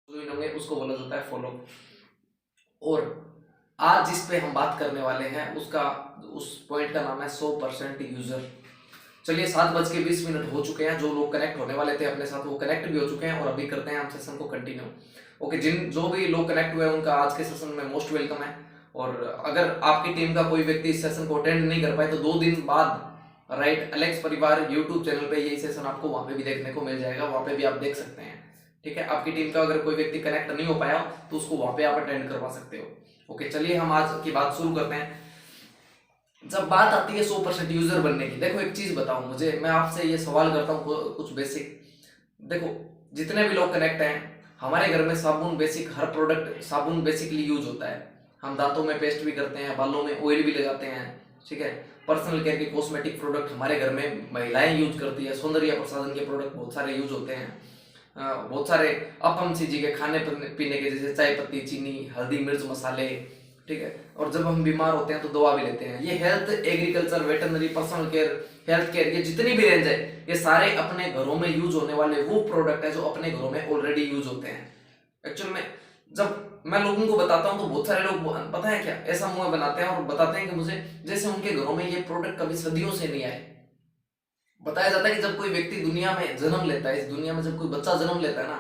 Join होंगे उसको बोला जाता है फॉलो। और आज जिस पे हम बात करने वाले हैं उसका उस पॉइंट का नाम है 100% यूजर। चलिए 7:20 हो चुके हैं, जो लोग कनेक्ट होने वाले थे अपने साथ वो कनेक्ट भी हो चुके हैं और अभी करते हैं हम सेशन को कंटिन्यू। ओके, जो भी लोग कनेक्ट हुए हैं उनका आज के सेशन में मोस्ट वेलकम है। और अगर आपकी टीम का कोई व्यक्ति इस सेशन को अटेंड नहीं कर पाए तो 2 दिन बाद राइट एलेक्स परिवार यूट्यूब चैनल पे यही सेशन आपको वहां पे भी देखने को मिल जाएगा, वहां पे भी आप देख सकते हैं। ठीक है, आपकी टीम का अगर कोई व्यक्ति कनेक्ट नहीं हो पाया तो उसको वहां पे आप अटेंड करवा सकते हो। ओके, चलिए हम आज की बात शुरू करते हैं। जब बात आती है 100% यूजर बनने की, देखो एक चीज बताऊं, मुझे मैं आपसे ये सवाल करता हूँ कुछ बेसिक। देखो जितने भी लोग कनेक्ट हैं, हमारे घर में साबुन बेसिक, हर प्रोडक्ट साबुन बेसिकली यूज होता है। हम दांतों में पेस्ट भी करते हैं, बालों में ऑयल भी लगाते हैं। ठीक है, पर्सनल केयर के कॉस्मेटिक प्रोडक्ट हमारे घर में महिलाएं यूज करती है, सौंदर्य प्रसाधन के प्रोडक्ट बहुत सारे यूज होते हैं। बहुत सारे अपम चीजें के खाने पीने के, जैसे चाय पत्ती, चीनी, हल्दी, मिर्च, मसाले। ठीक है, और जब हम बीमार होते हैं तो दवा भी लेते हैं। ये health, agriculture, veterinary, personal care, health care, ये जितनी भी रेंज है ये सारे अपने घरों में यूज होने वाले वो प्रोडक्ट है जो अपने घरों में ऑलरेडी यूज होते हैं। एक्चुअल में जब मैं लोगों को बताता हूँ तो बहुत सारे लोग पता है क्या ऐसा मुंह बनाते हैं और बताते हैं कि मुझे जैसे उनके घरों में ये प्रोडक्ट कभी सदियों से नहीं आए। बताया जाता है कि जब कोई व्यक्ति दुनिया में जन्म लेता है, इस दुनिया में जब कोई बच्चा जन्म लेता है ना,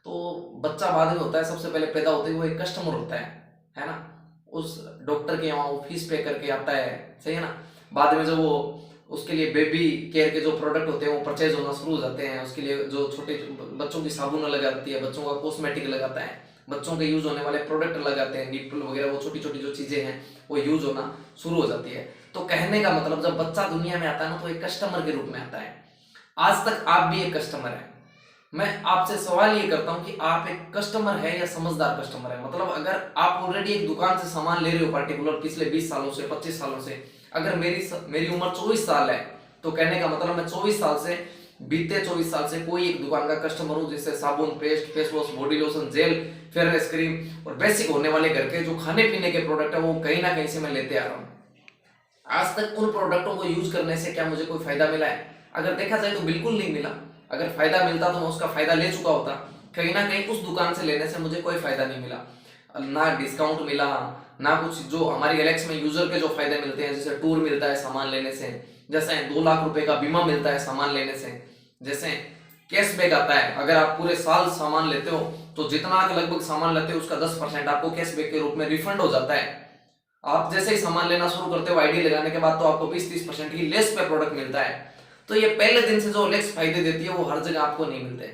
तो बच्चा बाद में होता है, सबसे पहले पैदा होते ही वो एक कस्टमर होता है ना। उस डॉक्टर के यहाँ वो फीस पे करके आता है, सही है ना। बाद में जब वो उसके लिए बेबी केयर के जो प्रोडक्ट होते हैं वो परचेज होना शुरू हो जाते हैं, उसके लिए जो छोटे बच्चों की साबुन लगाती है, बच्चों का कॉस्मेटिक लगाता है, बच्चों के यूज होने वाले प्रोडक्ट लगाते हैं, निप्पल वगैरह, वो छोटी छोटी जो चीजें हैं वो यूज होना शुरू हो जाती है। तो कहने का मतलब जब बच्चा दुनिया में आता है ना तो एक कस्टमर के रूप में आता है। आज तक आप भी एक कस्टमर है। मैं आपसे सवाल ये करता हूं कि आप एक कस्टमर है या समझदार कस्टमर है। मतलब अगर आप ऑलरेडी एक दुकान से सामान ले रहे हो पर्टिकुलर पिछले 20 सालों से, 25 सालों से, अगर मेरी उम्र 24 साल है तो कहने का मतलब मैं 24 साल से, बीते 24 साल से कोई एक दुकान का कस्टमर हूं, जिससे साबुन, paste, face wash, body lotion, gel, fairness cream और बेसिक होने वाले घर के जो खाने पीने के प्रोडक्ट है वो कहीं ना कहीं से मैं लेते आ रहा हूं। आज तक उन प्रोडक्टों को यूज करने से क्या मुझे कोई फायदा मिला है? अगर देखा जाए तो बिल्कुल नहीं मिला। अगर फायदा मिलता तो मैं उसका फायदा ले चुका होता। कहीं ना कहीं उस दुकान से लेने से मुझे कोई फायदा नहीं मिला, ना डिस्काउंट मिला, ना कुछ जो हमारी एलेक्स में यूजर के जो फायदे मिलते हैं, जैसे टूर मिलता है सामान लेने से, जैसे 2 लाख रुपए का बीमा मिलता है सामान लेने से, जैसे कैशबैक आता है। अगर आप पूरे साल सामान लेते हो तो जितना लगभग सामान लेते हो उसका 10% आपको कैशबैक के रूप में रिफंड हो जाता है। आप जैसे ही सामान लेना शुरू करते हो आईडी लगाने के बाद तो आपको 20-30% की लेस पे प्रोडक्ट मिलता है। तो ये पहले दिन से जो लेस फायदे देती है वो हर जगह आपको नहीं मिलते।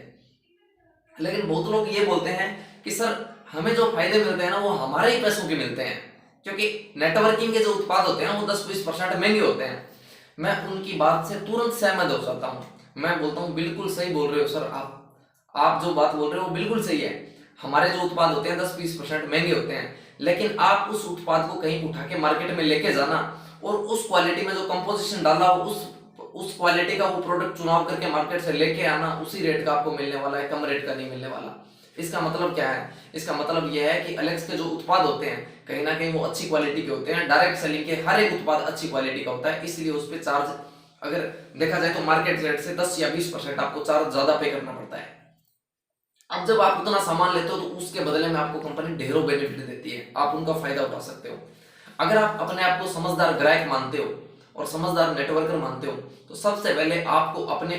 लेकिन बहुत लोग ये बोलते हैं कि सर हमें जो फायदे मिलते हैं ना वो हमारे ही पैसों के मिलते हैं, क्योंकि नेटवर्किंग के जो उत्पाद होते हैं वो 10-20% महंगे होते हैं। मैं उनकी बात से तुरंत सहमत हो जाता हूँ। मैं बोलता हूँ बिल्कुल सही बोल रहे हो सर, आप जो बात बोल रहे हो वो बिल्कुल सही है। हमारे जो उत्पाद होते हैं 10-20% महंगे होते हैं, लेकिन आप उस उत्पाद को कहीं उठा के मार्केट में लेके जाना और उस क्वालिटी में जो कंपोजिशन डाला हो उस क्वालिटी का वो प्रोडक्ट चुनाव करके मार्केट से लेके आना, उसी रेट का आपको मिलने वाला है, कम रेट का नहीं मिलने वाला। इसका मतलब क्या है? इसका मतलब यह है कि एलेक्स के जो उत्पाद होते हैं कहीं ना कहीं वो अच्छी क्वालिटी के होते हैं। डायरेक्ट सेलिंग के हर एक उत्पाद अच्छी क्वालिटी का होता है, इसलिए उस पर चार्ज अगर देखा जाए तो मार्केट रेट से 10 या 20% आपको चार्ज ज्यादा पे करना पड़ता है। अब जब आप उतना सामान लेते हो तो उसके बदले में आपको कंपनी ढेरों बेनिफिट देती है, आप उनका फायदा उठा सकते हो। अगर आप अपने आप को समझदार ग्राहक मानते हो और समझदार नेटवर्कर मानते हो तो सबसे पहले आपको अपने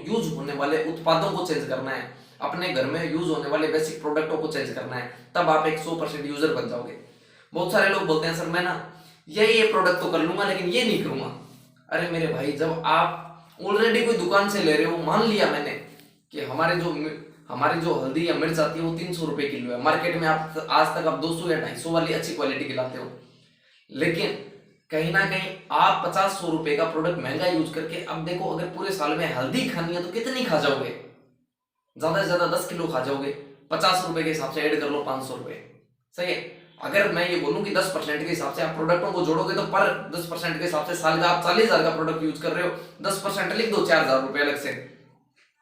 यूज होने वाले उत्पादों को चेंज करना है, अपने घर में यूज होने वाले बेसिक प्रोडक्टों को चेंज करना है, तब आप एक 100% यूजर बन जाओगे। बहुत सारे लोग बोलते हैं सर मैं ना ये प्रोडक्ट तो कर लूंगा लेकिन ये नहीं करूंगा। अरे मेरे भाई, जब आप ऑलरेडी कोई दुकान से ले रहे हो, मान लिया मैंने कि हमारी जो हल्दी या मिर्च आती है वो 300 रुपए किलो है, मार्केट में आप आज तक आप 200 या 250 वाली अच्छी क्वालिटी की लाते हो, लेकिन कहीं ना कहीं आप 50-100 रुपए का प्रोडक्ट महंगा यूज करके, अब देखो अगर पूरे साल में हल्दी खानी है तो कितनी खा जाओगे? ज्यादा से ज्यादा 10 किलो खा जाओगे। 50 रुपए के हिसाब से ऐड कर लो 500 रुपए, सही है। अगर मैं ये बोलूं कि 10% के हिसाब से आप प्रोडक्टों को जोड़ोगे तो पर 10% के हिसाब से साल का आप 40,000 का प्रोडक्ट यूज कर रहे हो, 10% लिख दो 4,000 रुपए अलग से,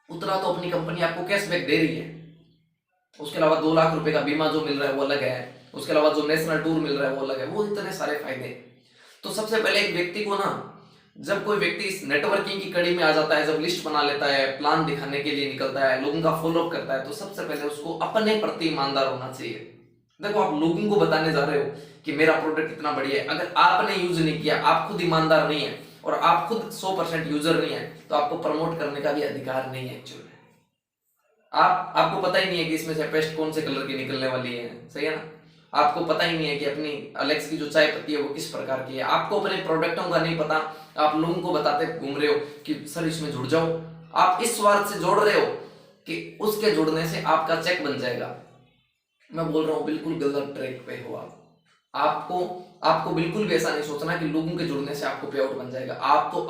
उतना तो अपनी कंपनी आपको कैशबैक दे रही है। उसके अलावा 2 लाख रुपए का बीमा जो मिल रहा है वो अलग है, उसके अलावा जो नेशनल टूर मिल रहा है वो अलग है, वो इतने सारे फायदे। तो सबसे पहले एक व्यक्ति को ना जब कोई व्यक्ति इस नेटवर्किंग की कड़ी में आ जाता है, जब लिस्ट बना लेता है, प्लान दिखाने के लिए निकलता है, लोगों का फॉलोअप करता है, तो सबसे पहले उसको अपने प्रति ईमानदार होना चाहिए। देखो, आप लोगों को बताने जा रहे हो कि मेरा प्रोडक्ट इतना बढ़िया है, अगर आपने यूज नहीं किया, आप खुद ईमानदार नहीं है और आप खुद 100% यूजर नहीं है, तो आपको प्रमोट करने का भी अधिकार नहीं है। एक्चुअली आपको पता ही नहीं है कि इसमें से पेस्ट कौन से कलर की निकलने वाली है, सही है ना। आपको पता ही नहीं है कि अपनी अलेक्स की जो चाय पत्ती है वो किस प्रकार की है, आपको अपने प्रोडक्टों का नहीं पता, आप लोगों को बताते घूम रहे हो कि सर इसमें जुड़ जाओ। आप इस स्वार्थ से जोड़ रहे हो कि उसके जुड़ने से आपका चेक बन जाएगा। मैं बोल रहा हूँ बिल्कुल गलत ट्रैक पे हो आप। आपको आपको बिल्कुल भी ऐसा नहीं सोचना कि लोगों के जुड़ने से आपको पे आउट बन जाएगा। आप तो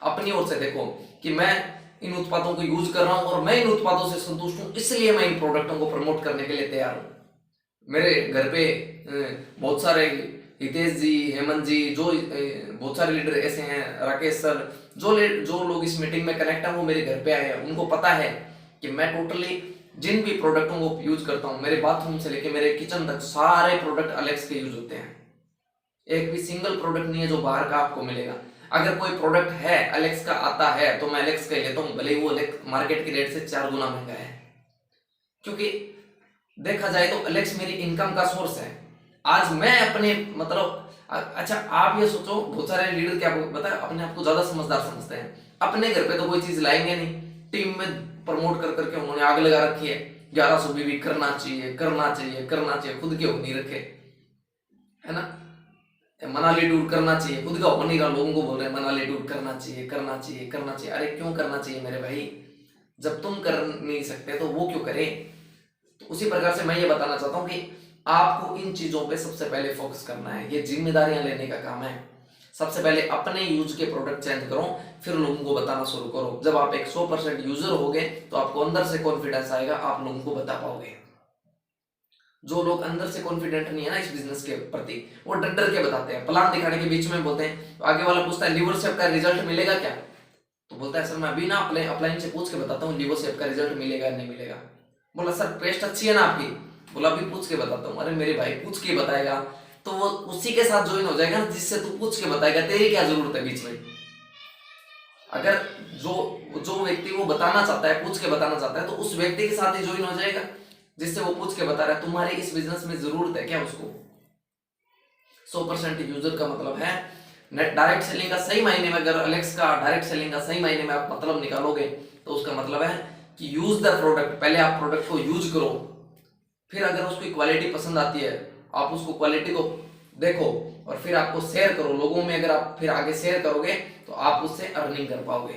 अपनी ओर से देखो कि मैं इन उत्पादों को यूज कर रहा हूं और मैं इन उत्पादों से संतुष्ट हूं, इसलिए मैं इन प्रोडक्टों को प्रमोट करने के लिए तैयार हूं। मेरे घर पे बहुत सारे हितेश जी, हेमंत जी, जो बहुत सारे लीडर ऐसे हैं, राकेश सर, जो लोग इस मीटिंग में कनेक्ट हैं वो मेरे घर पे आए हैं। उनको पता है कि मैं टोटली जिन भी प्रोडक्टों को यूज करता हूँ, मेरे बाथरूम से लेके मेरे किचन तक सारे प्रोडक्ट अलेक्स के यूज होते हैं। एक भी सिंगल प्रोडक्ट नहीं है जो बाहर का आपको मिलेगा। अगर कोई प्रोडक्ट है अलेक्स का आता है तो मैं अलेक्स का ही लेता हूँ, भले ही वो मार्केट के रेट से 4 गुना महंगा है। क्योंकि देखा जाए तो अलेक्स मेरी इनकम का सोर्स है। आज मैं अपने मतलब अच्छा, आप ये सोचो, बहुत सारे लीडर क्या पता है अपने आप को ज्यादा समझदार समझते हैं, अपने घर पे तो कोई चीज लाएंगे नहीं, टीम में प्रमोट कर करके उन्होंने आग लगा रखी है, 1100 बीबी करना चाहिए, करना चाहिए, करना चाहिए, खुद के हो नहीं रखे, है ना। मनाली टूर करना चाहिए, खुद का हो नहीं रहा, लोगों को बोल रहे हैं मनाली टूर करना चाहिए, करना चाहिए, करना चाहिए। अरे क्यों करना चाहिए मेरे भाई, जब तुम कर नहीं सकते तो वो क्यों करे। तो उसी प्रकार से मैं ये बताना चाहता हूँ कि आपको इन चीजों पे सबसे पहले फोकस करना है, ये जिम्मेदारियां लेने का काम है। सबसे पहले अपने यूज के प्रोडक्ट चेंज करो, फिर लोगों को बताना शुरू करो। जब आप एक 100% यूजर हो गए तो आपको अंदर से कॉन्फिडेंस आएगा, आप लोगों को बता पाओगे। जो लोग अंदर से कॉन्फिडेंट नहीं है ना इस बिजनेस के प्रति, वो डर डर के बताते हैं, प्लान दिखाने के बीच में बोलते हैं, तो आगे वाला पूछता है लीवर शेप का रिजल्ट मिलेगा क्या, तो बोलता है सर मैं अभी ना अपलाइन से पूछ के बताता हूँ लीवर शेप का रिजल्ट मिलेगा नहीं मिलेगा। बोला सर पेस्ट अच्छी है ना आपकी, बोला अभी पूछ के बताता हूँ। अरे मेरे भाई पूछ के बताएगा तो वो उसी के साथ ज्वाइन हो जाएगा जिससे तू पूछ के बताएगा, तेरी क्या जरूरत है बीच में। अगर जो व्यक्ति वो बताना चाहता है, पूछ के बताना चाहता है, तो उस व्यक्ति के साथ ही ज्वाइन हो जाएगा जिससे वो पूछ के बता रहा है। तुम्हारे इस बिजनेस में जरूरत है क्या उसको। 100% यूजर का मतलब है नेट डायरेक्ट सेलिंग का सही मायने में, अगर अलेक्स का डायरेक्ट सेलिंग का सही मायने में आप मतलब निकालोगे तो उसका मतलब है कि यूज द प्रोडक्ट। पहले आप प्रोडक्ट को यूज करो, फिर अगर उसकी क्वालिटी पसंद आती है आप उसको क्वालिटी को देखो और फिर आपको शेयर करो लोगों में। अगर आप फिर आगे शेयर करोगे तो आप उससे अर्निंग कर पाओगे।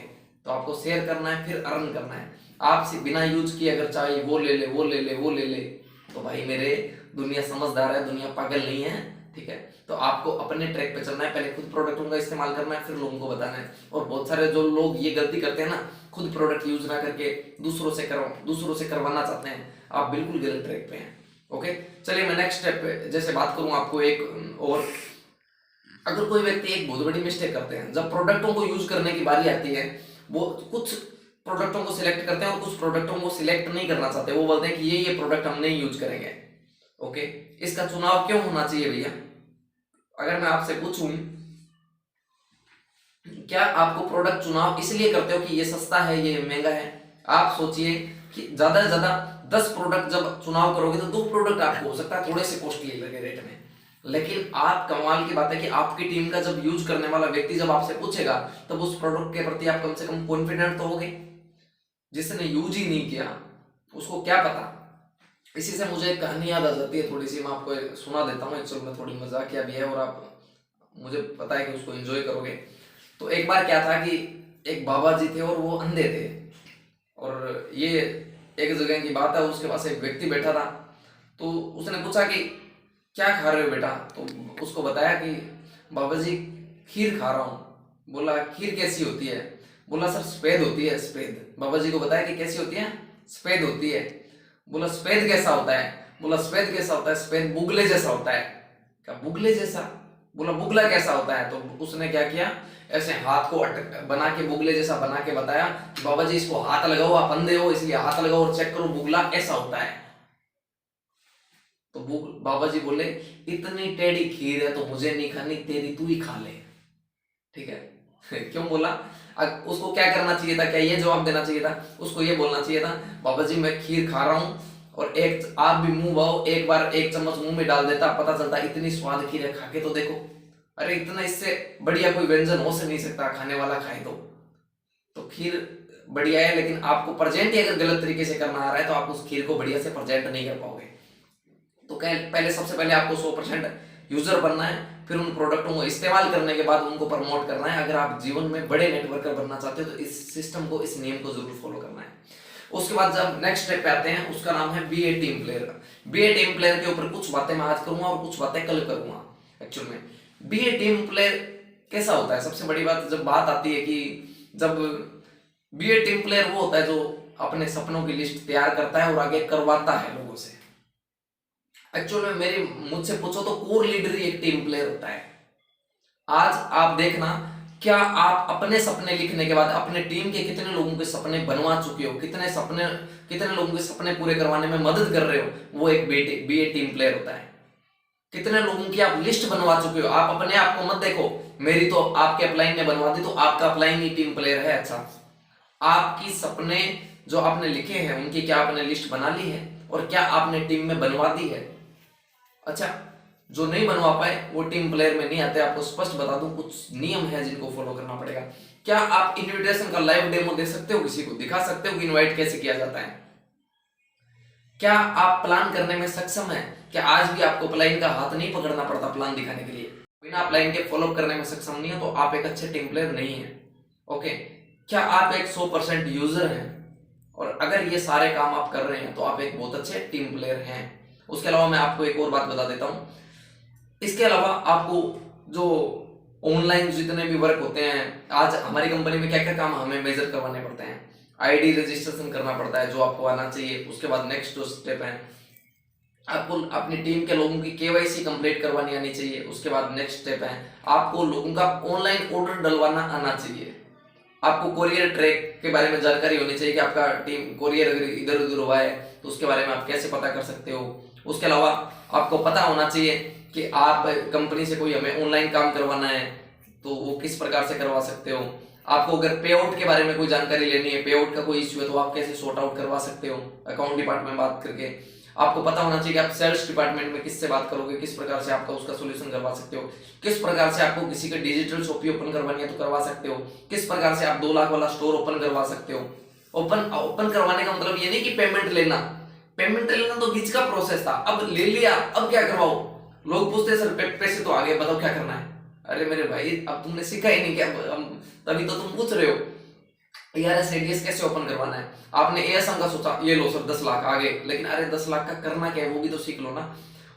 तो आपको शेयर करना है फिर अर्न करना है। आपसे बिना यूज किए अगर चाहिए वो ले ले वो ले ले वो ले ले, तो भाई मेरे दुनिया समझदार है, दुनिया पागल नहीं है, ठीक है। तो आपको अपने ट्रैक पे चलना है, पहले खुद प्रोडक्टों का इस्तेमाल करना है, फिर लोगों को बताना है। और बहुत सारे जो लोग ये गलती करते हैं ना, खुद प्रोडक्ट यूज ना करके दूसरों से करवाना चाहते हैं, आप बिल्कुल गलत ट्रैक पे हैं। ओके, चलिए मैं नेक्स्ट स्टेप पे जैसे बात करूं आपको एक और। अगर कोई व्यक्ति एक बहुत बड़ी मिस्टेक करते हैं, जब प्रोडक्टों को यूज करने की बारी आती है, वो कुछ प्रोडक्टों को सिलेक्ट करते हैं और कुछ प्रोडक्टों को सिलेक्ट नहीं करना चाहते। वो बोलते हैं कि ये प्रोडक्ट हम नहीं यूज करेंगे। ओके, इसका चुनाव क्यों होना चाहिए भैया। अगर मैं आपसे पूछूं क्या आपको प्रोडक्ट चुनाव इसलिए करते हो कि ये सस्ता है ये महंगा है। आप सोचिए कि ज्यादा से ज्यादा 10 प्रोडक्ट जब चुनाव करोगे तो 2 प्रोडक्ट आपको हो सकता है थोड़े से कॉस्टली लगे रेट में, लेकिन आप कमाल की बात है कि आपकी टीम का जब यूज करने वाला व्यक्ति जब आपसे पूछेगा तब उस प्रोडक्ट के प्रति आप कम से कम कॉन्फिडेंट तो होगे। जिसने यूज ही नहीं किया उसको क्या पता। इसी से मुझे एक कहानी याद आ जाती है, थोड़ी सी मैं आपको सुना देता हूँ। एक्चुअल में थोड़ी मजाकिया भी है और आप मुझे पता है कि उसको एंजॉय करोगे। तो एक बार क्या था कि एक बाबा जी थे और वो अंधे थे, और ये एक जगह की बात है, उसके पास एक व्यक्ति बैठा था। तो उसने पूछा कि क्या खा रहे हो बेटा, तो उसको बताया कि बाबा जी खीर खा रहा हूँ। बोला खीर कैसी होती है, बोला सर सफेद होती है सफेद। बाबा जी को बताया कि कैसी होती है, सफेद होती है। बोला सफेद कैसा होता है, बोला सफेद कैसा होता है, सफेद बुगले जैसा होता है। क्या बुगले जैसा, बोला बुगला कैसा होता है। तो उसने क्या किया, ऐसे हाथ को बना के बुगले जैसा बना के बताया कि बाबा जी इसको हाथ लगाओ, आप अंधे हो इसलिए हाथ लगाओ और चेक करो बुगला ऐसा होता है। तो बाबा जी बोले इतनी टेढ़ी खीर है तो मुझे नहीं खानी, तेरी तू ही खा ले, ठीक है। क्यों बोला? उसको क्या करना चाहिए था? क्या ये जवाब देना चाहिए था? उसको ये बोलना चाहिए था, बाबा जी मैं खीर खा रहा हूँ और एक आप भी मुंह भाओ, एक बार एक चम्मच मुंह में डाल देता, पता चलता इतनी स्वाद खीर है, खा के तो देखो। अरे इतना इससे बढ़िया कोई व्यंजन हो से नहीं सकता, खाने वाला खाए तो खीर बढ़िया है, लेकिन आपको प्रेजेंट ही अगर गलत तरीके से करना आ रहा है तो आप उस खीर को बढ़िया से प्रेजेंट नहीं कर पाओगे। तो पहले सबसे पहले आपको 100% यूजर बनना है, फिर उन प्रोडक्टों को इस्तेमाल करने के बाद उनको प्रमोट करना है। अगर आप जीवन में बड़े नेटवर्कर बनना चाहते हो तो इस सिस्टम को, इस नियम को जरूर फॉलो करना है। उसके बाद जब नेक्स्ट स्टेप पे आते हैं, उसका नाम है बी ए टीम प्लेयर। बी ए टीम प्लेयर के ऊपर कुछ बातें मैं आज करूंगा और कुछ बातें कल करूंगा। एक्चुअल में बी ए टीम प्लेयर कैसा होता है? सबसे बड़ी बात जब बात आती है कि जब बी ए टीम प्लेयर वो होता है जो अपने सपनों की लिस्ट तैयार करता है और आगे करवाता है लोगों से। एक्चुअल में मेरी मुझसे पूछो तो कोर लीडर ही एक टीम प्लेयर होता है। आज आप देखना, क्या आप अपने सपने लिखने के बाद अपने टीम के कितने लोगों के सपने बनवा चुके हो, कितने लोगों के सपने पूरे करवाने में मदद कर रहे हो? वो एक बी ए टीम प्लेयर होता है। कितने लोगों की आप लिस्ट बनवा चुके हो? आप अपने आप को मत देखो, मेरी तो आपके अपलाइन ने बनवा दी तो आपका अपलाइन ही टीम प्लेयर है। अच्छा, आपकी सपने जो आपने लिखे हैं उनकी क्या आपने लिस्ट बना ली है और क्या आपने टीम में बनवा दी है? अच्छा, जो नहीं बनवा पाए वो टीम प्लेयर में नहीं आते। आपको स्पष्ट बता दूं, कुछ नियम है जिनको फॉलो करना पड़ेगा। क्या आप इनविटेशन का लाइव डेमो दे सकते हो? किसी को दिखा सकते हो कि इनवाइट कैसे किया जाता है? क्या आप प्लान करने में सक्षम है? क्या आज भी आपको प्लान का हाथ नहीं पकड़ना पड़ता प्लान दिखाने के लिए? बिना प्लान के फॉलो करने में सक्षम नहीं है तो आप एक अच्छे टीम प्लेयर नहीं है। ओके, क्या आप एक 100% यूजर हैं? और अगर ये सारे काम आप कर रहे हैं तो आप एक बहुत अच्छे टीम प्लेयर हैं। उसके अलावा मैं आपको एक और बात बता देता हूं। इसके अलावा आपको जो ऑनलाइन जितने भी वर्क होते हैं, आज हमारी कंपनी में क्या क्या काम हमें मेजर करवाने पड़ते हैं। आईडी रजिस्ट्रेशन करना पड़ता है जो आपको आना चाहिए। उसके बाद नेक्स्ट जो स्टेप है, आपको अपनी टीम के लोगों की केवाईसी कंप्लीट करवानी आनी चाहिए। उसके बाद नेक्स्ट स्टेप है, आपको लोगों का ऑनलाइन ऑर्डर डलवाना आना चाहिए। आपको कोरियर ट्रैक के बारे में जानकारी होनी चाहिए कि आपका टीम कोरियर अगर इधर उधर हुआ है तो उसके बारे में आप कैसे पता कर सकते हो। उसके अलावा आपको पता होना चाहिए कि आप कंपनी से कोई हमें ऑनलाइन काम करवाना है तो वो किस प्रकार से करवा सकते हो। आपको अगर पे आउट के बारे में कोई जानकारी लेनी है, पे आउट का कोई इश्यू है तो आप कैसे सॉर्ट आउट करवा सकते हो अकाउंट डिपार्टमेंट में बात करके। आपको पता होना चाहिए कि आप सेल्स डिपार्टमेंट में किससे बात करोगे, किस प्रकार से आपका उसका सोल्यूशन करवा सकते हो। किस प्रकार से आपको किसी का डिजिटल शॉपी ओपन करवानी है तो करवा सकते हो। किस प्रकार से आप 2 लाख वाला स्टोर ओपन करवा सकते हो। ओपन करवाने का मतलब ये नहीं कि पेमेंट लेना तो बीच का प्रोसेस था, अब ले लिया, अब क्या करवाओ। लोग पूछते सर पैसे तो आ गए, बताओ क्या करना है। अरे मेरे भाई, अब तुमने सीखा ही नहीं क्या? तभी तो तुम पूछ रहे हो ARS ADS कैसे ओपन करवाना है। आपने ASM का सोचा, ये लो सर 10 लाख आ गए, लेकिन अरे 10 लाख का करना क्या है वो भी तो सीख लो ना।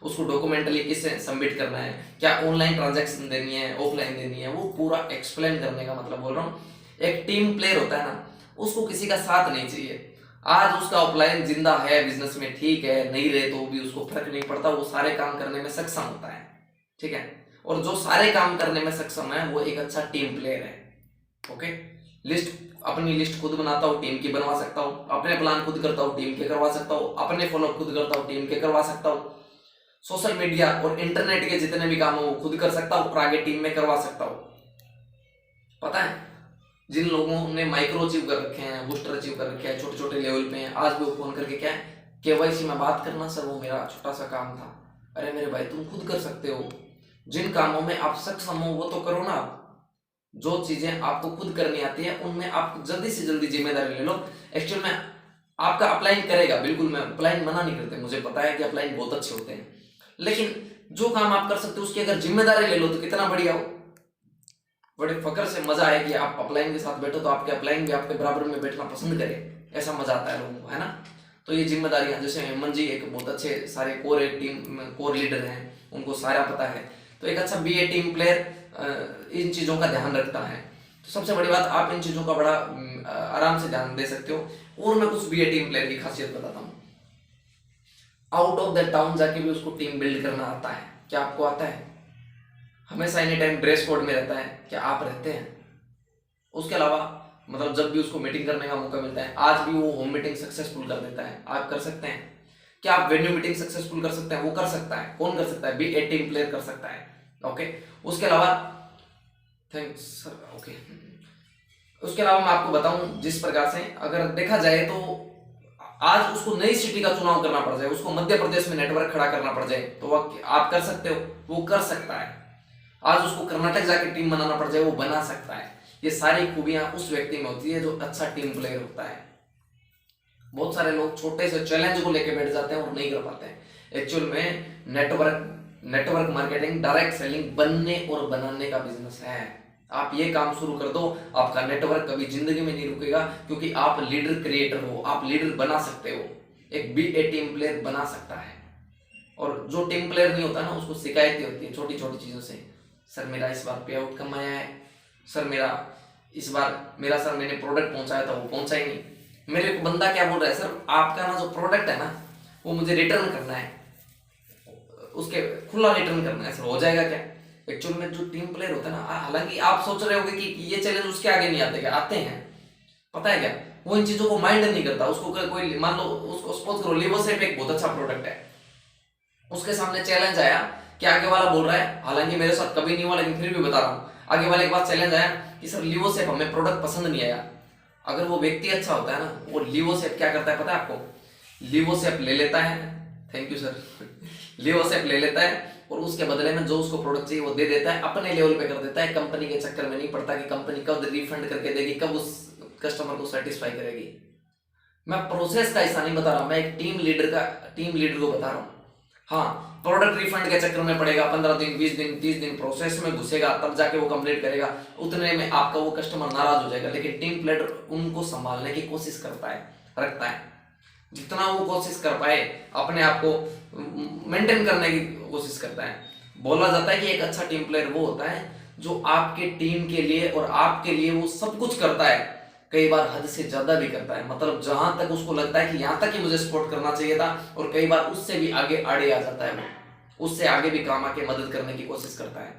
उसको डॉक्यूमेंटली किससे सबमिट करना है, क्या ऑनलाइन ट्रांजैक्शन देनी है, ऑफलाइन देनी है, वो पूरा एक्सप्लेन करने का मतलब बोल रहा हूँ। एक टीम प्लेयर होता है ना, उसको किसी का साथ नहीं चाहिए। आज उसका ऑफलाइन जिंदा है बिजनेस में, ठीक है, नहीं रहे तो भी उसको फर्क नहीं पड़ता, वो सारे काम करने में सक्षम होता है। ठीक है, और जो सारे काम करने में सक्षम है वो एक अच्छा टीम प्लेयर है। ओके, अपनी लिस्ट खुद बनाता हूँ, टीम की बनवा सकता हूँ। अपने प्लान खुद करता हूँ, टीम के करवा सकता हूँ। अपने फॉलोअप खुद करता हूँ, टीम के करवा सकता हूँ। सोशल मीडिया और इंटरनेट के जितने भी काम हो वो खुद कर सकता हूँ और आगे टीम में करवा सकता हूँ। पता है, जिन लोगों ने माइक्रो अचीव कर रखे हैं, बूस्टर अचीव कर रखे हैं, छोटे छोटे लेवल पे हैं, आज भी वो फोन करके क्या है, केवाईसी में बात करना सर वो मेरा छोटा सा काम था। अरे मेरे भाई, तुम खुद कर सकते हो। जिन कामों में आप सक्षम हो वो तो करो ना। जो चीजें आपको खुद करनी आती है उनमें आप जल्दी से जल्दी जिम्मेदारी ले लो। एक्चुअल में आपका अपलाइन करेगा, बिल्कुल मैं अपलाइन मना नहीं करते, मुझे पता है कि अपलाइन बहुत अच्छे होते हैं, लेकिन जो काम आप कर सकते हो उसकी अगर जिम्मेदारी ले लो तो कितना बढ़िया हो। बड़े फकर से मजा आए कि आप अपलाइन के साथ बैठो तो आपके अपलाइन भी आपके बराबर में बैठना पसंद करे, ऐसा मजा आता है लोगों को, है ना। तो ये जिम्मेदारियां, जैसे हेमंत जी एक बहुत अच्छे सारे कोर लीडर हैं, उनको सारा पता है। तो एक अच्छा BA टीम प्लेयर इन चीजों का ध्यान रखता है। तो सबसे बड़ी बात, आप इन चीजों का बड़ा आराम से ध्यान दे सकते हो। और मैं कुछ BA टीम प्लेयर की खासियत बताता हूँ। आउट ऑफ द टाउन जाके भी उसको टीम बिल्ड करना आता है। क्या आपको आता है? हमेशा एनी टाइम ड्रेस कोड में रहता है, क्या आप रहते हैं? उसके अलावा मतलब जब भी उसको मीटिंग करने का मौका मिलता है, आज भी वो होम मीटिंग सक्सेसफुल कर देता है, आप कर सकते हैं? क्या आप वेन्यू मीटिंग सक्सेसफुल कर सकते हैं? वो कर सकता है। कौन कर सकता है? BA टीम प्लेयर कर सकता है। ओके, उसके अलावा थैंक्स सर। ओके, उसके अलावा मैं आपको बताऊं, जिस प्रकार से अगर देखा जाए तो आज उसको नई सिटी का चुनाव करना पड़ जाए, उसको मध्य प्रदेश में नेटवर्क खड़ा करना पड़ जाए, तो वह आप कर सकते हो, वो कर सकता है। आज उसको कर्नाटक जाके टीम बनाना पड़ जाए, वो बना सकता है। ये सारी खूबियां उस व्यक्ति में होती है जो अच्छा टीम प्लेयर होता है। बहुत सारे लोग छोटे से चैलेंज को लेके बैठ जाते हैं और नहीं कर पाते हैं। एक्चुअल में नेटवर्क मार्केटिंग, डायरेक्ट सेलिंग बनने और बनाने का बिजनेस है। आप ये काम शुरू कर दो, आपका नेटवर्क कभी जिंदगी में नहीं रुकेगा, क्योंकि आप लीडर क्रिएटर हो, आप लीडर बना सकते हो। एक टीम प्लेयर बना सकता है। और जो टीम प्लेयर नहीं होता ना, उसको शिकायतें होती है छोटी छोटी चीजों से। सर मेरा इस बार पे आउट कम आया है, सर मेरा इस बार सर मैंने प्रोडक्ट पहुंचाया था वो पहुंचा ही नहीं। मेरे को बंदा क्या बोल रहा है, सर आपका ना जो प्रोडक्ट है ना वो मुझे रिटर्न करना है, उसके खुला रिटर्न करना है। सर हो जाएगा क्या? एक्चुअल में जो टीम प्लेयर होता है ना, हालांकि आप सोच रहे होगे कि ये चैलेंज उसके आगे नहीं आते, क्या आते हैं? पता है क्या, वो इन चीजों को माइंड नहीं करता। उसको कोई मान लो, उसको सपोज करो लिवोसेप एक बहुत अच्छा प्रोडक्ट है, उसके सामने चैलेंज आया कि आगे वाला बोल रहा है, हालांकि मेरे साथ कभी नहीं हुआ लेकिन फिर भी बता रहा हूँ, आगे वाले के पास चैलेंज आया कि सर लिवोसेप हमें प्रोडक्ट पसंद नहीं आया। अगर वो व्यक्ति अच्छा होता है ना, वो लिवोसेप क्या करता है पता है आपको? लिवोसेप ले लेता है, थैंक यू सर, लिवोसेप ले लेता है और उसके बदले में जो उसको प्रोडक्ट चाहिए वो दे देता है, अपने लेवल पे कर देता है। कंपनी के चक्कर में नहीं पड़ता कि कंपनी कब रिफंड करके देगी, कब उस कस्टमर को सेटिस्फाई करेगी। मैं प्रोसेस का हिस्सा नहीं बता रहा, मैं एक टीम लीडर को बता रहा हूँ। हाँ, प्रोडक्ट रिफंड के चक्कर में पड़ेगा, 15 दिन 20 दिन 30 दिन प्रोसेस में घुसेगा, तब जाके वो कंप्लीट करेगा, उतने में आपका वो कस्टमर नाराज हो जाएगा। लेकिन टीम प्लेयर उनको संभालने की कोशिश करता है, रखता है, जितना वो कोशिश कर पाए अपने आप को मेंटेन करने की कोशिश करता है। बोला जाता है कि एक अच्छा टीम प्लेयर वो होता है जो आपके टीम के लिए और आपके लिए वो सब कुछ करता है, कई बार हद से ज्यादा भी करता है। मतलब जहां तक उसको लगता है कि यहां तक ही मुझे सपोर्ट करना चाहिए था, और कई बार उससे भी आगे आड़े आ जाता है, वो उससे आगे भी काम आके मदद करने की कोशिश करता है।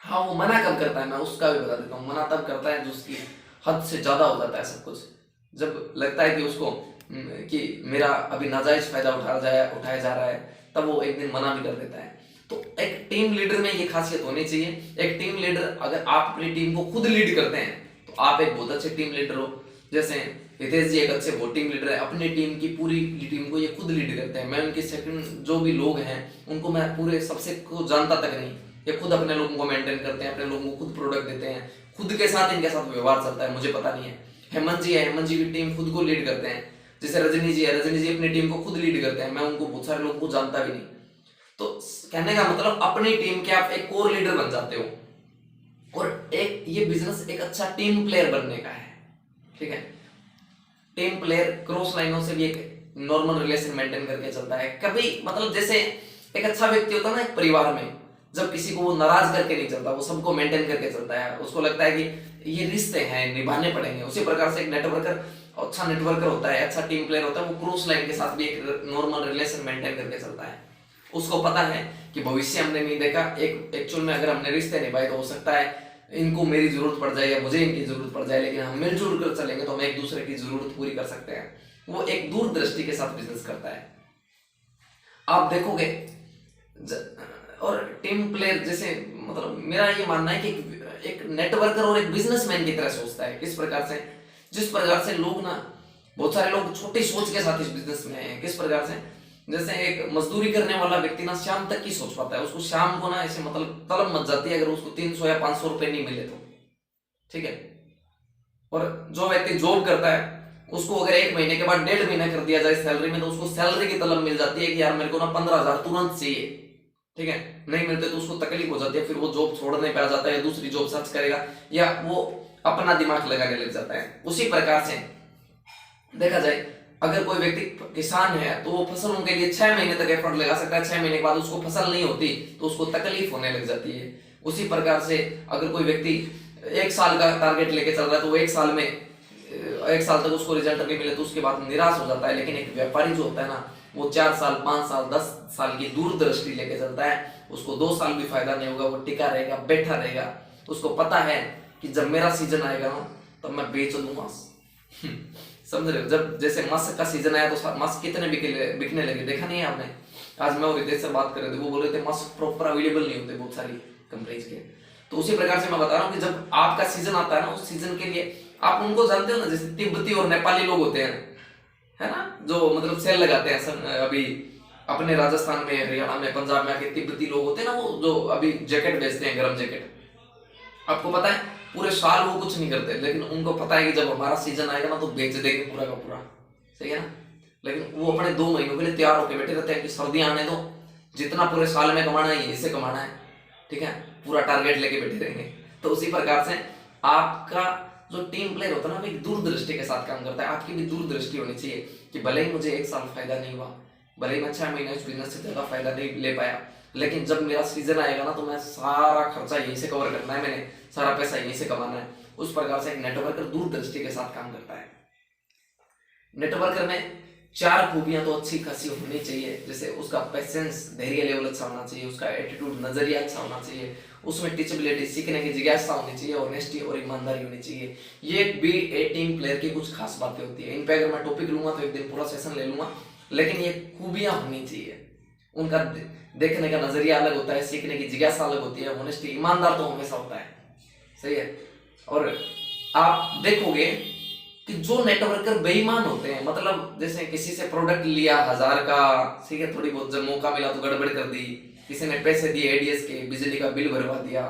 हाँ, वो मना कब करता है मैं उसका भी बता देता हूँ। मना तब करता है जो उसकी हद से ज्यादा हो जाता है सब कुछ, जब लगता है कि उसको कि मेरा अभी नाजायज फायदा उठाया जा रहा है, तब वो एक दिन मना भी कर देता है। तो एक टीम लीडर में ये खासियत होनी चाहिए। एक टीम लीडर, अगर आप अपनी टीम को खुद लीड करते हैं तो आप एक बहुत अच्छे टीम लीडर हो। जैसे हितेश जी एक अच्छे वो टीम लीडर है, अपनी टीम की पूरी टीम को ये खुद लीड करते हैं। मैं उनके सेकंड जो भी लोग हैं उनको मैं पूरे सबसे को जानता तक नहीं, ये खुद अपने लोगों को मेंटेन करते हैं, अपने लोगों को खुद प्रोडक्ट देते हैं, खुद के साथ इनके साथ व्यवहार चलता है, मुझे पता नहीं है। हेमंत जी है, हेमंत जी की टीम खुद को लीड करते हैं। जैसे रजनी जी है, रजनी जी अपनी टीम को खुद लीड करते हैं, मैं उनको बहुत सारे लोगों को जानता भी नहीं। तो कहने का मतलब अपनी टीम के आप एक कोर लीडर बन जाते हो। और एक ये बिजनेस एक अच्छा टीम प्लेयर बनने का है, ठीक है। टीम प्लेयर क्रॉस लाइनों से भी एक नॉर्मल रिलेशन मेंटेन करके चलता है। कभी मतलब जैसे एक अच्छा व्यक्ति होता है ना एक परिवार में, जब किसी को वो नाराज करके नहीं चलता, वो सबको मेंटेन करके चलता है, उसको लगता है कि ये रिश्ते हैं निभाने पड़ेंगे। उसी प्रकार से एक नेटवर्कर, अच्छा नेटवर्कर होता है, अच्छा टीम प्लेयर होता है, वो क्रॉस लाइन के साथ भी एक नॉर्मल रिलेशन मेंटेन करके चलता है। उसको पता है कि भविष्य हमने नहीं देखा, एक एक्चुअल में अगर हमने रिश्ते निभाए तो हो सकता है इनको मेरी जरूरत पड़ जाए या मुझे इनकी जरूरत पड़ जाए, लेकिन हम मिलजुल कर चलेंगे तो हम एक दूसरे की जरूरत पूरी कर सकते हैं। वो एक दूरदृष्टि के साथ बिजनेस करता है, आप देखोगे। और टीम प्लेयर जैसे मतलब मेरा ये मानना है कि एक नेटवर्कर और एक बिजनेसमैन की तरह सोचता है। किस प्रकार से, जिस प्रकार से लोग ना, बहुत सारे लोग छोटी सोच के साथ इस बिजनेस में हैं। किस प्रकार से, जैसे एक मजदूरी करने वाला व्यक्ति ना शाम तक की सोच पाता है, उसको शाम को ना ऐसे मतलब तलब मच जाती है अगर उसको 300 या 500 रुपए नहीं मिले तो, ठीक है। और जो व्यक्ति जॉब करता है उसको अगर 1 महीने के बाद 1.5 महीना कर दिया जाए सैलरी में, तो उसको सैलरी की तलब मिल जाती है कि यार मेरे को ना 15,000 तुरंत चाहिए, ठीक है। नहीं मिलते तो उसको तकलीफ हो जाती है, फिर वो जॉब छोड़ने पे आ जाता है, दूसरी जॉब सर्च करेगा या वो अपना दिमाग लगाने लग जाता है। उसी प्रकार से देखा जाए, अगर कोई व्यक्ति किसान है तो वो फसलों के लिए 6 महीने तक एफर्ट लगा सकता है, 6 महीने के बाद उसको फसल नहीं होती तो उसको तकलीफ होने लग जाती है। उसी प्रकार से अगर कोई व्यक्ति 1 साल का टारगेट लेके चल रहा है तो वो 1 साल तक उसको रिजल्ट नहीं मिले तो उसके बाद निराश हो जाता है। लेकिन एक व्यापारी जो होता है ना, वो 4 साल 5 साल 10 साल की दूरदृष्टि लेके चलता है। उसको 2 साल भी फायदा नहीं होगा, वो टिका रहेगा, बैठा रहेगा। उसको पता है कि जब मेरा सीजन आएगा ना तब मैं बेच दूंगा। समझ रहे हो, जब जैसे मस्क का सीजन आया तो मस्क कितने बिकने लगे, देखा नहीं है आपने। आज मैं और रितेश से बात कर रहे थे, वो बोल रहे थे मस्क प्रॉपर अवेलेबल नहीं होते बहुत सारी कंपनीज के। तो उसी प्रकार से मैं बता रहा हूँ कि जब आपका सीजन आता है ना, उस सीजन के लिए आप उनको जानते हो ना, जैसे तिब्बती और नेपाली लोग होते हैं, है ना, जो मतलब सेल लगाते हैं अभी अपने राजस्थान में, हरियाणा में, पंजाब में आके तिब्बती लोग होते हैं ना, वो जो अभी जैकेट बेचते हैं, गर्म जैकेट। आपको पता है पूरे साल वो कुछ नहीं करते, लेकिन उनको पता है कि जब हमारा सीजन आएगा ना तो बेच देंगे पूरा का पूरा, सही है ना। लेकिन वो अपने 2 महीनों के लिए तैयार होकर बैठे रहते हैं कि सर्दियां आने दो, जितना पूरे साल में कमाना है इससे कमाना है, ठीक है, पूरा टारगेट लेके बैठे रहेंगे। तो उसी प्रकार से आपका जो टीम प्लेयर होता है ना, वो एक दूरदृष्टि के साथ काम करता है। आपकी भी दूरदृष्टि होनी चाहिए कि भले ही मुझे 1 साल फायदा नहीं हुआ, भले ही मैं 6 महीने इस बिजनेस से ज्यादा फायदा नहीं ले पाया, लेकिन जब मेरा सीजन आएगा ना तो मैं सारा खर्चा यहीं से कवर करना है, मैंने सारा पैसा यहीं से कमाना है। उस प्रकार से एक नेटवर्कर दूरदृष्टि के साथ काम करता है। नेटवर्कर में 4 खूबियां तो अच्छी खासी होनी चाहिए, जैसे उसका पेशेंस, धैर्य लेवल अच्छा होना चाहिए, उसका एटीट्यूड, नजरिया अच्छा होना चाहिए, उसमें टीचेबिलिटी, सीखने की जिज्ञासा होनी चाहिए, ऑनेस्टी और ईमानदारी होनी चाहिए। ये भी एक टीम प्लेयर की कुछ खास बातें होती है। इन पे अगर मैं टॉपिक लूंगा तो एक दिन पूरा सेशन ले लूंगा, लेकिन ये खूबियां होनी चाहिए। उनका देखने का नजरिया अलग होता है, सीखने की जिज्ञासा अलग होती है, ऑनेस्टी, ईमानदार तो हमेशा होता है, सही है। और आप देखोगे कि जो नेटवर्कर बेईमान होते हैं, मतलब जैसे किसी से प्रोडक्ट लिया 1000 का, ठीक है, थोड़ी बहुत जब मौका मिला तो गड़बड़ कर दी, किसी ने पैसे दिए एडीएस के, बिजली का बिल भरवा दिया,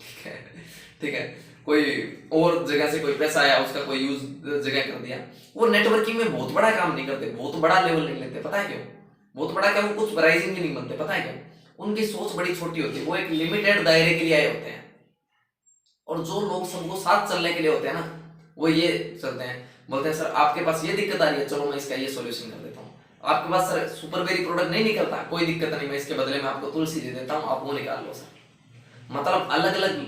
ठीक है, ठीक है, कोई और जगह से कोई पैसा आया उसका कोई यूज जगह कर दिया। वो नेटवर्किंग में बहुत बड़ा काम नहीं करते, बहुत बड़ा लेवल नहीं लेते, पता है क्यों? बहुत बड़ा क्या, वो कुछ प्राइजिंग भी नहीं बनते, पता है क्यों? उनकी सोच बड़ी छोटी होती है, वो एक लिमिटेड दायरे के लिए आए होते हैं। और जो लोग सबको साथ चलने के लिए होते हैं ना, वो ये चलते हैं, बोलते हैं सर आपके पास ये दिक्कत आ रही है, चलो मैं इसका ये सॉल्यूशन कर देता हूँ। आपके पास सर सुपरबेरी प्रोडक्ट नहीं निकलता, कोई दिक्कत नहीं, मैं इसके बदले में आपको तुलसी दे देता हूँ, आप वो निकाल लो सर। मतलब अलग अलग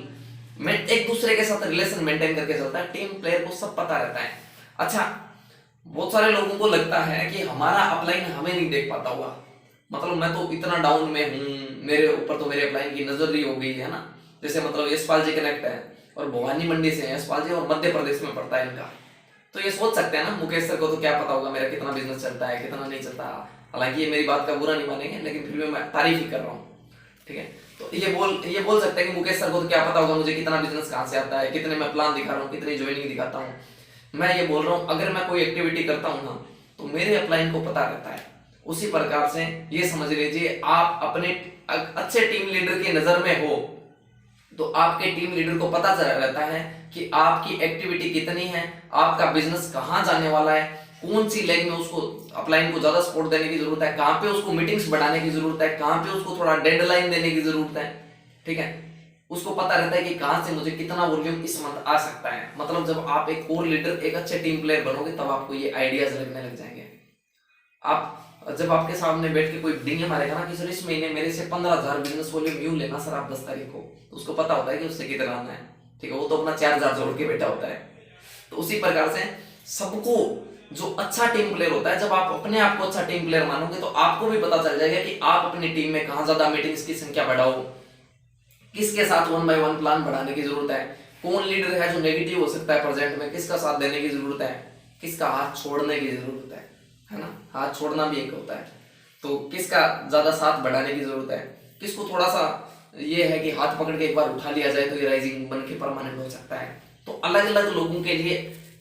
में एक दूसरे के साथ रिलेशन मेंटेन करके चलता है। टीम प्लेयर को सब पता रहता है। अच्छा, बहुत सारे लोगों को लगता है कि हमारा अपलाइन हमें नहीं देख पाता होगा, मतलब मैं तो इतना डाउन में हूँ, मेरे ऊपर तो मेरे अपलाइन की नजर ही हो गई है ना। जैसे मतलब यशपाल जी कनेक्ट है और भवानी मंडी से है यशपाल जी, और मध्य प्रदेश में पड़ता है इनका, तो ये सोच सकते हैं ना मुकेश सर को तो क्या पता होगा मेरा कितना बिजनेस चलता है, कितना नहीं चलता। हालांकि ये मेरी बात का बुरा नहीं मानेंगे, लेकिन फिर भी मैं तारीफ ही कर रहा हूँ, ठीक है। तो ये बोल सकते हैं कि मुकेश सर को तो क्या पता होगा मुझे कितना बिजनेस कहाँ से आता है, कितने मैं प्लान दिखा रहा हूँ, कितनी ज्वाइनिंग दिखाता हूँ। मैं ये बोल रहा हूँ अगर मैं कोई एक्टिविटी करता हूँ ना तो मेरे अपलाइन को पता रहता है। उसी प्रकार से ये समझ लीजिए, आप अपने अच्छे टीम लीडर की नजर में हो तो आपके टीम लीडर को पता चला रहता है कि आपकी एक्टिविटी कितनी है, आपका बिजनेस कहाँ जाने वाला है, कौन सी लेग में उसको अपलाइन को ज्यादा सपोर्ट देने की जरूरत है, कहाँ पे उसको मीटिंग्स बढ़ाने की जरूरत है, कहाँ पे उसको थोड़ा डेडलाइन देने की जरूरत है, ठीक है। उसको पता रहता है कि कहां से मुझे कितना वॉल्यूम इस मंथ आ सकता है। मतलब जब आप एक कोर लीडर, एक अच्छे टीम प्लेयर बनोगे तब आपको ये आइडियाज लगने लग जाएंगे। आप जब आपके सामने बैठ के कोई डिंगे मारेगा ना कि सर इस महीने मेरे से 15,000 बिजनेस वॉल्यूम यूं लेना सर आप 10 तारीख को, तो उसको पता होता है कि उससे कितना आना है, ठीक है। वो तो अपना 4,000 जोड़ के बैठा होता है। तो उसी प्रकार से सबको जो अच्छा टीम प्लेयर होता है, जब आप अपने आप को अच्छा टीम प्लेयर मानोगे तो आपको भी पता चल जाएगा कि आप अपनी टीम में कहां ज्यादा मीटिंग्स की संख्या बढ़ाओ, किसके साथ 1 बाय 1 प्लान बढ़ाने की जरूरत है, कौन लीडर है जो नेगेटिव हो सकता है प्रेजेंट में, किसका साथ देने की जरूरत है, किसका हाथ छोड़ने की जरूरत है ना। हाथ छोड़ना भी एक होता है, तो किसका ज्यादा साथ बढ़ाने की जरूरत है, किसको थोड़ा सा ये है कि हाथ पकड़ के एक बार उठा लिया जाए तो ये राइजिंग बन के परमानेंट हो सकता है। तो अलग अलग लोगों के लिए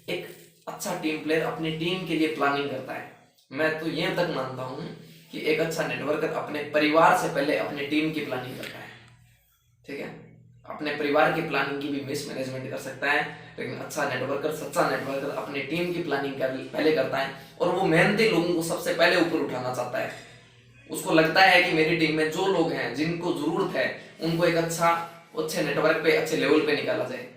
एक अच्छा टीम प्लेयर अपनी टीम के लिए प्लानिंग करता है। मैं तो ये तक मानता हूं कि एक अच्छा नेटवर्कर अपने परिवार से पहले अपनी टीम की प्लानिंग करता है, ठीक है। अपने परिवार की प्लानिंग की भी मिस मैनेजमेंट कर सकता है, लेकिन अच्छा नेटवर्कर, सच्चा नेटवर्कर अपनी टीम की प्लानिंग पहले करता है, और वो मेहनती लोगों को सबसे पहले ऊपर उठाना चाहता है। उसको लगता है कि मेरी टीम में जो लोग हैं जिनको जरूरत है उनको एक अच्छे नेटवर्क पे, अच्छे लेवल पे निकाला जाए।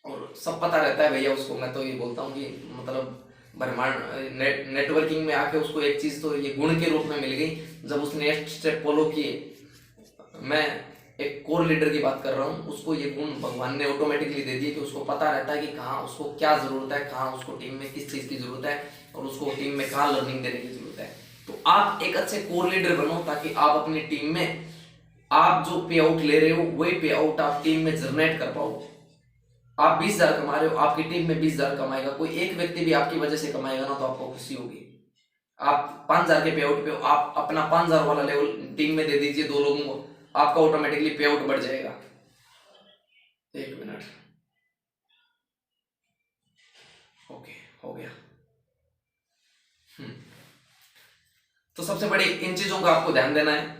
और सब पता रहता है भैया उसको। मैं तो ये बोलता हूँ कि मतलब ब्रह्मांड नेटवर्किंग में आके उसको एक चीज तो ये गुण के रूप में मिल गई, जब उसने नेक्स्ट स्टेप फॉलो किए। मैं एक कोर लीडर की बात कर रहा हूँ, उसको ये गुण भगवान ने ऑटोमेटिकली दे दिए कि उसको पता रहता है कि कहाँ उसको क्या जरूरत है, कहाँ उसको टीम में किस चीज की जरूरत है, और उसको टीम में कहाँ लर्निंग देने की जरूरत है। तो आप एक अच्छे कोर लीडर बनो ताकि आप अपनी टीम में आप जो पे आउट ले रहे हो वही पे आउट आप टीम में जनरेट कर पाओ। आप 20,000 कमा रहे हो, आपकी टीम में 20,000 कमाएगा, कोई एक व्यक्ति भी आपकी वजह से कमाएगा ना तो आपको खुशी होगी। आप 5,000 के पे आउट पे हो, आप अपना 5,000 वाला लेवल टीम में दे दीजिए 2 लोगों को, आपका ऑटोमेटिकली पे आउट बढ़ जाएगा। एक मिनट, ओके, हो गया। तो सबसे बड़ी इन चीजों का आपको ध्यान देना है।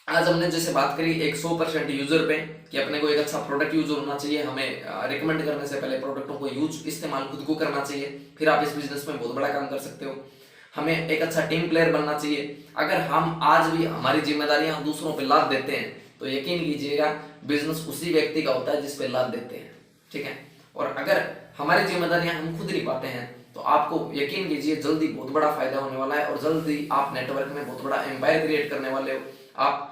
आज हमने जैसे बात करी एक 100% यूजर पे कि अपने को एक अच्छा प्रोडक्ट यूज होना चाहिए, हमें रिकमेंड करने से पहले प्रोडक्टों को यूज इस्तेमाल खुद को करना चाहिए, फिर आप इस बिजनेस में बहुत बड़ा काम कर सकते हो। हमें एक अच्छा टीम प्लेयर बनना चाहिए। अगर हम आज भी हमारी जिम्मेदारियां दूसरों पे लाद देते हैं तो यकीन कीजिएगा बिजनेस उसी व्यक्ति का होता है जिस पे लाद देते हैं, ठीक है। और अगर हमारी जिम्मेदारियां हम खुद नहीं पाते हैं तो आपको यकीन कीजिए जल्दी बहुत बड़ा फायदा होने वाला है और जल्दी आप नेटवर्क में बहुत बड़ा एम्पायर क्रिएट करने वाले हो। आप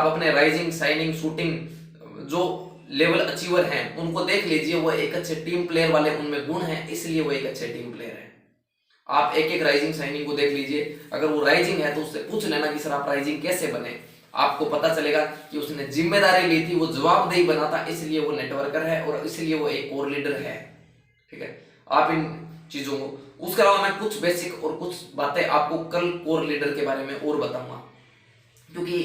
अपने राइजिंग, शाइनिंग, शूटिंग जो लेवल अचीवर हैं उनको देख लीजिए, वो एक अच्छे टीम प्लेयर वाले उनमें गुण हैं, इसलिए वो एक अच्छे टीम प्लेयर है। आप एक एक राइजिंग, शाइनिंग को देख लीजिए, अगर वो राइजिंग है तो उससे पूछ लेना कि सर आप राइजिंग कैसे बने, आपको पता चलेगा कि उसने जिम्मेदारी ली थी, वो जवाबदेही बना था, इसलिए वो नेटवर्कर है और इसलिए वो एक कोर लीडर है, ठीक है। आप इन चीजों को, उसके अलावा मैं कुछ बेसिक और कुछ बातें आपको कल कोर लीडर के बारे में और बताऊंगा, क्योंकि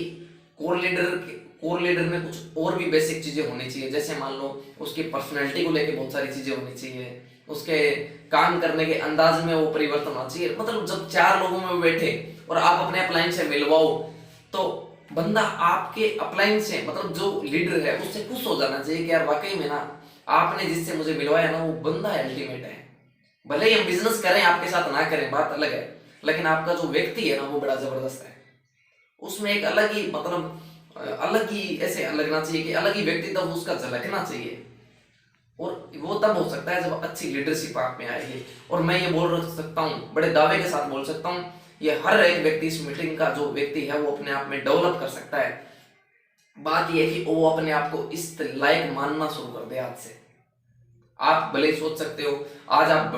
कोर लीडर में कुछ और भी बेसिक चीजें होनी चाहिए। जैसे मान लो उसकी पर्सनैलिटी को लेके बहुत सारी चीजें होनी चाहिए, उसके काम करने के अंदाज में वो परिवर्तन होना चाहिए। मतलब जब 4 लोगों में बैठे और आप अपने अपलाइन से मिलवाओ तो बंदा आपके अपलाइन से, मतलब जो लीडर है उससे खुश हो जाना चाहिए कि यार वाकई में ना आपने जिससे मुझे मिलवाया ना वो बंदा अल्टीमेट है। भले ही हम बिजनेस करें आपके साथ ना करें बात अलग है, लेकिन आपका जो व्यक्ति है ना वो बड़ा जबरदस्त है। उसमें एक अलग ही, मतलब अलग ही ऐसे लगना चाहिए कि अलग ही व्यक्तित्व उसका झलकना चाहिए। और वो तब हो सकता है जब अच्छी लीडरशिप आप में आएगी। और मैं ये बोल सकता हूँ, बड़े दावे के साथ बोल सकता हूँ, ये हर एक व्यक्ति, इस मीटिंग का जो व्यक्ति है वो अपने आप में डेवलप कर सकता है। बात ये है कि वो अपने आप को इस लायक मानना शुरू कर दे आज से। आप भले ही सोच सकते हो आज आप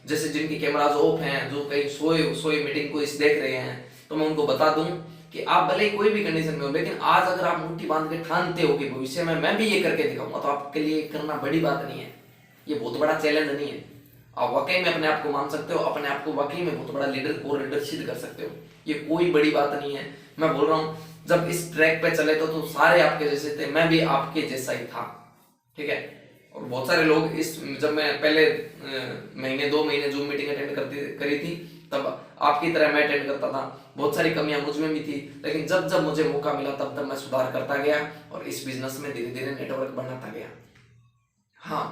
जैसे जिनकी कैमराज ऑफ हैं, जो कहीं सोए सोए मीटिंग को इस देख रहे हैं, तो मैं उनको बता दूं कि आप भले ही कोई भी कंडीशन में हो, लेकिन आज अगर आप मुट्ठी बांध के ठानते हो कि भविष्य में मैं भी ये करके दिखाऊंगा, तो आपके लिए करना बड़ी बात नहीं है, ये बहुत बड़ा चैलेंज नहीं है। आप वाकई में अपने आप को मान सकते हो, अपने आप को वाकई में बहुत बड़ा लीडर, कोर लीडर सिद्ध कर सकते हो। ये कोई बड़ी बात नहीं है। मैं बोल रहा हूँ जब इस ट्रैक पे चले तो सारे आपके जैसे थे, मैं भी आपके जैसा ही था, ठीक है। और बहुत सारे लोग इस, जब मैं पहले महीने 2 महीने जूम मीटिंग अटेंड करी थी तब आपकी तरह मैं अटेंड करता था। बहुत सारी कमियां मुझ में भी थी, लेकिन जब जब मुझे मौका मिला तब तब मैं सुधार करता गया और इस बिजनेस में धीरे धीरे नेटवर्क बनाता गया। हाँ,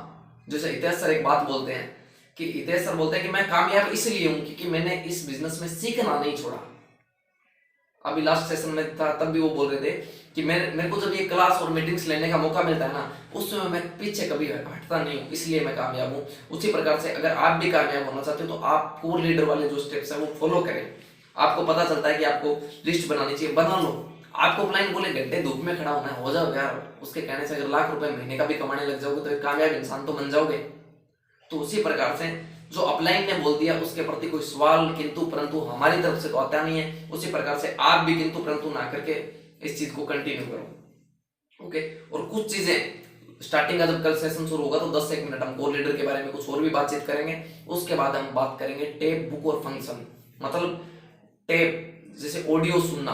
जैसे हितेश सर एक बात बोलते हैं कि हितेश सर बोलते हैं कि मैं कामयाब इसलिए हूं क्योंकि मैंने इस बिजनेस में सीखना नहीं छोड़ा। अभी लास्ट सेशन में था तब भी वो बोल रहे थे कि मेरे को जब ये क्लास और मीटिंग्स लेने का मौका मिलता है ना, उसमें मैं पीछे कभी हटता नहीं हूँ, इसलिए मैं कामयाब हूँ। उसी प्रकार से अगर आप भी कामयाब होना चाहते हो तो आप कोर लीडर वाले जो स्टेप्स है वो फॉलो करें। आपको पता चलता है कि आपको लिस्ट बनानी चाहिए, बना लो। आपको क्लाइंट बोले घंटे धूप में खड़ा होना है, हो जाओगे यार, उसके कहने से अगर लाख रुपए महीने का भी कमाने लग जाओगे तो एक कामयाब इंसान तो बन जाओगे। तो उसी प्रकार से जो अपलाइन ने बोल दिया उसके प्रति कोई सवाल किंतु परंतु हमारी तरफ से तो आता नहीं है, उसी प्रकार से आप भी किंतु परंतु ना करके इस चीज को कंटिन्यू करो, ओके। और कुछ चीजें स्टार्टिंग का जब कल सेशन शुरू होगा तो 10 मिनट हम कोर लीडर के बारे में कुछ और भी बातचीत करेंगे। उसके बाद हम बात करेंगे टेप, बुक और फंक्शन। मतलब टेप जैसे ऑडियो सुनना,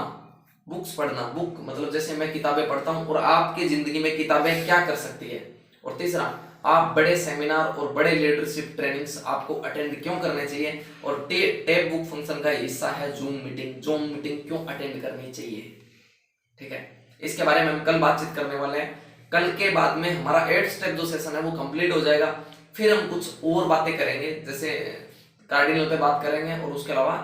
बुक्स पढ़ना, बुक मतलब जैसे मैं किताबें पढ़ता हूँ और आपकी जिंदगी में किताबें क्या कर सकती है। और तीसरा, आप बड़े सेमिनार और बड़े लीडरशिप ट्रेनिंग्स आपको अटेंड क्यों करने चाहिए। और टेप बुक फंक्शन का हिस्सा है जूम मीटिंग क्यों अटेंड करनी चाहिए, ठीक है। इसके बारे में हम कल बातचीत करने वाले हैं। कल के बाद में हमारा 8 स्टेप जो सेशन है वो कंप्लीट हो जाएगा। फिर हम कुछ और बातें करेंगे, जैसे कार्डिनल पे बात करेंगे और उसके अलावा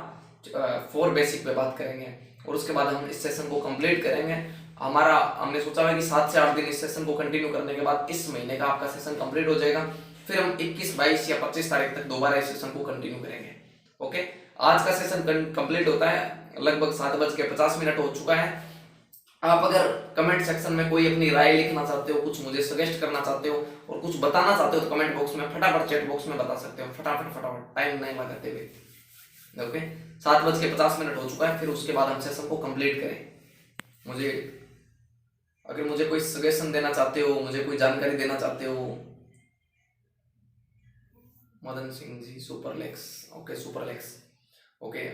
4 बेसिक पे बात करेंगे। और उसके बाद हम इस सेशन को कंप्लीट करेंगे। हमने सोचा है कि 7 से 8 दिन इस सेशन को कंटिन्यू करने के बाद इस महीने का आपका सेशन कंप्लीट हो जाएगा। फिर हम 21, 22 या 25 तारीख तक दोबारा इस सेशन को कंटिन्यू करेंगे, ओके। आज का सेशन कंप्लीट होता है, लगभग 7:50 हो चुका है। आप अगर कमेंट सेक्शन में कोई अपनी राय लिखना चाहते हो, कुछ मुझे सजेस्ट करना चाहते हो और कुछ बताना चाहते हो तो कमेंट बॉक्स में फटाफट चैट बॉक्स में बता सकते हो, फटाफट टाइम नहीं लगाते हुए, ओके। 7:50 हो चुका है, फिर उसके बाद हम सेशन को कंप्लीट करें। अगर मुझे कोई सजेशन देना चाहते हो, मुझे कोई जानकारी देना चाहते हो। Madan Singh ji, सुपरलेक्स, okay, सुपरलेक्स, okay.